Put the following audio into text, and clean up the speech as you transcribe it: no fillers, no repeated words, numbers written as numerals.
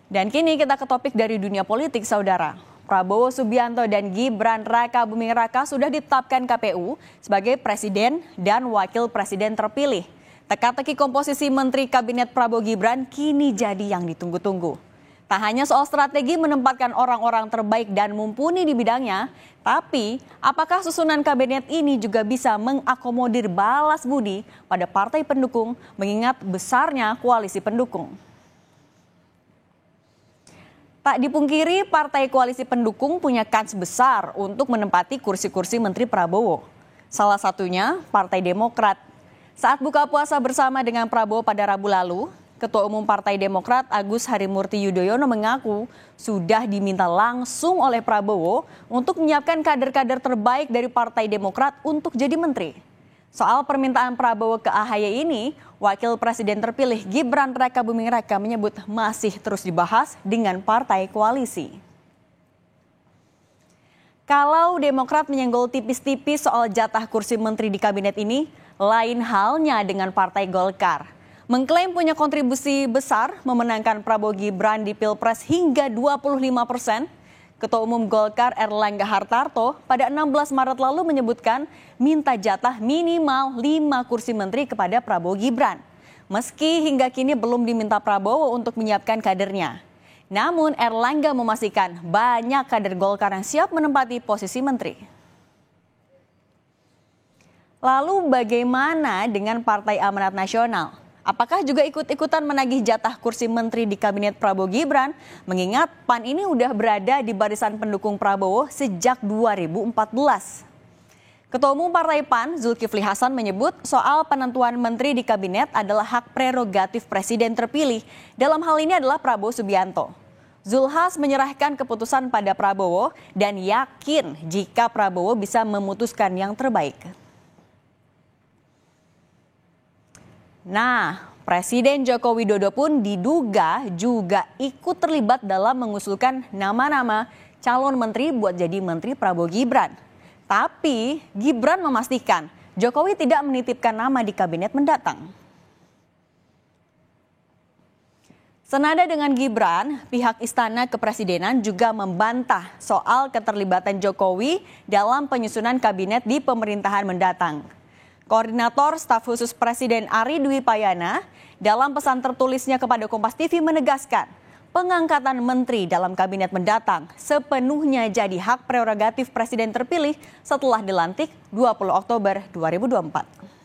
Dan kini kita ke topik dari dunia politik, saudara. Prabowo Subianto dan Gibran Rakabuming Raka sudah ditetapkan KPU sebagai presiden dan wakil presiden terpilih. Teka-teki komposisi Menteri Kabinet Prabowo Gibran kini jadi yang ditunggu-tunggu. Tak hanya soal strategi menempatkan orang-orang terbaik dan mumpuni di bidangnya, tapi apakah susunan kabinet ini juga bisa mengakomodir balas budi pada partai pendukung mengingat besarnya koalisi pendukung? Tak dipungkiri, partai koalisi pendukung punya kans besar untuk menempati kursi-kursi Menteri Prabowo. Salah satunya Partai Demokrat. Saat buka puasa bersama dengan Prabowo pada Rabu lalu, Ketua Umum Partai Demokrat Agus Harimurti Yudhoyono mengaku sudah diminta langsung oleh Prabowo untuk menyiapkan kader-kader terbaik dari Partai Demokrat untuk jadi menteri. Soal permintaan Prabowo ke AHY ini, Wakil Presiden terpilih Gibran Rakabuming Raka menyebut masih terus dibahas dengan partai koalisi. Kalau Demokrat menyenggol tipis-tipis soal jatah kursi menteri di kabinet ini, lain halnya dengan Partai Golkar. Mengklaim punya kontribusi besar memenangkan Prabowo Gibran di Pilpres hingga 25%, Ketua Umum Golkar Erlangga Hartarto pada 16 Maret lalu menyebutkan minta jatah minimal 5 kursi menteri kepada Prabowo Gibran. Meski hingga kini belum diminta Prabowo untuk menyiapkan kadernya. Namun Erlangga memastikan banyak kader Golkar yang siap menempati posisi menteri. Lalu bagaimana dengan Partai Amanat Nasional? Apakah juga ikut-ikutan menagih jatah kursi menteri di kabinet Prabowo Gibran? Mengingat PAN ini udah berada di barisan pendukung Prabowo sejak 2014. Ketua Umum Partai PAN Zulkifli Hasan menyebut soal penentuan menteri di kabinet adalah hak prerogatif presiden terpilih. Dalam hal ini adalah Prabowo Subianto. Zulhas menyerahkan keputusan pada Prabowo dan yakin jika Prabowo bisa memutuskan yang terbaik. Nah, Presiden Joko Widodo pun diduga juga ikut terlibat dalam mengusulkan nama-nama calon menteri buat jadi menteri Prabowo Gibran. Tapi Gibran memastikan Jokowi tidak menitipkan nama di kabinet mendatang. Senada dengan Gibran, pihak Istana Kepresidenan juga membantah soal keterlibatan Jokowi dalam penyusunan kabinet di pemerintahan mendatang. Koordinator Staf Khusus Presiden Ari Dwi Payana dalam pesan tertulisnya kepada Kompas TV menegaskan pengangkatan menteri dalam kabinet mendatang sepenuhnya jadi hak prerogatif presiden terpilih setelah dilantik 20 Oktober 2024.